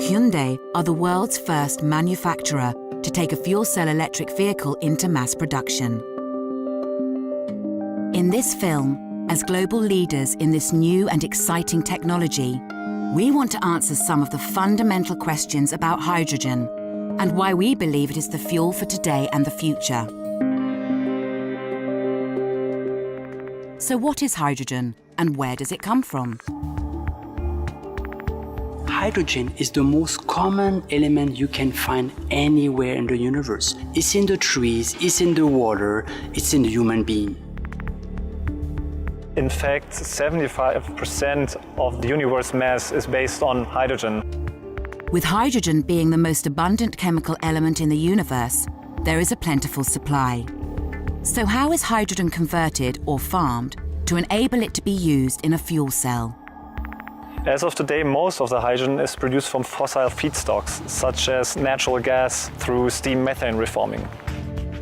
Hyundai are the world's first manufacturer to take a fuel cell electric vehicle into mass production. In this film, as global leaders in this new and exciting technology, we want to answer some of the fundamental questions about hydrogen and why we believe it is the fuel for today and the future. So what is hydrogen and where does it come from? Hydrogen is the most common element you can find anywhere in the universe. It's in the trees, it's in the water, it's in the human being. In fact, 75% of the universe mass is based on hydrogen. With hydrogen being the most abundant chemical element in the universe, there is a plentiful supply. So how is hydrogen converted or farmed to enable it to be used in a fuel cell? As of today, most of the hydrogen is produced from fossil feedstocks, such as natural gas through steam methane reforming.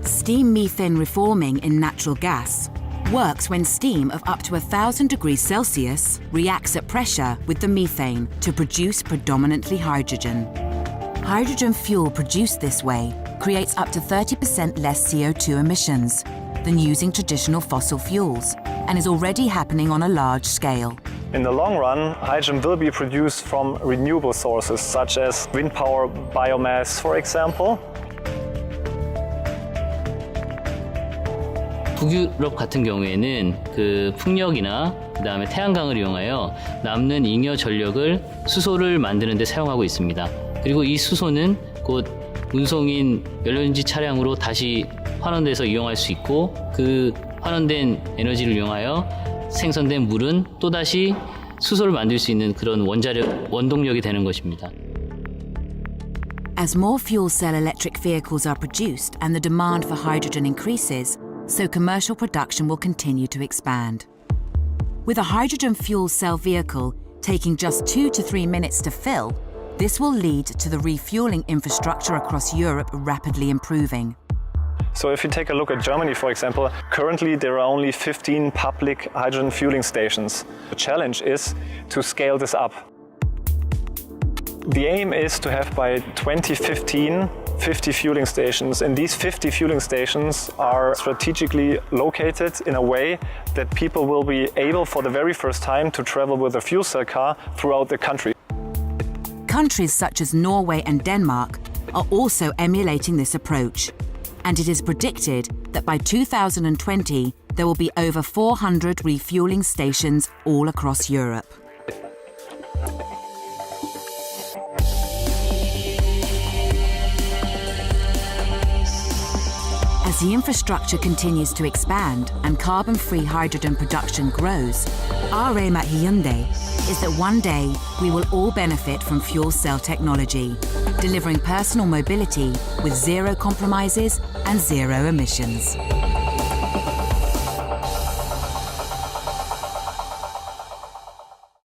Steam methane reforming in natural gas works when steam of up to 1,000 degrees Celsius reacts at pressure with the methane to produce predominantly hydrogen. Hydrogen fuel produced this way creates up to 30% less CO2 emissions than using traditional fossil fuels and is already happening on a large scale. In the long run, hydrogen will be produced from renewable sources, such as wind power, biomass, for example. 북유럽 같은 경우에는 그 풍력이나 그다음에 태양광을 이용하여 남는 잉여 전력을 수소를 만드는 데 사용하고 있습니다. 그리고 이 수소는 곧 운송인 연료전지 차량으로 다시 환원돼서 이용할 수 있고 그 환원된 에너지를 이용하여 생성된 물은 또다시 수소를 만들 수 있는 그런 원동력이 되는 것입니다. As more fuel cell electric vehicles are produced and the demand for hydrogen increases, so commercial production will continue to expand. With a hydrogen fuel cell vehicle taking just 2 to 3 minutes to fill, this will lead to the refueling infrastructure across Europe rapidly improving. So if you take a look at Germany, for example, currently there are only 15 public hydrogen fueling stations. The challenge is to scale this up. The aim is to have by 2015 50 fueling stations, and these 50 fueling stations are strategically located in a way that people will be able for the very first time to travel with a fuel cell car throughout the country. Countries such as Norway and Denmark are also emulating this approach, and it is predicted that by 2020 there will be over 400 refueling stations all across Europe. As the infrastructure continues to expand and carbon-free hydrogen production grows, our aim at Hyundai is that one day we will all benefit from fuel cell technology, delivering personal mobility with zero compromises and zero emissions.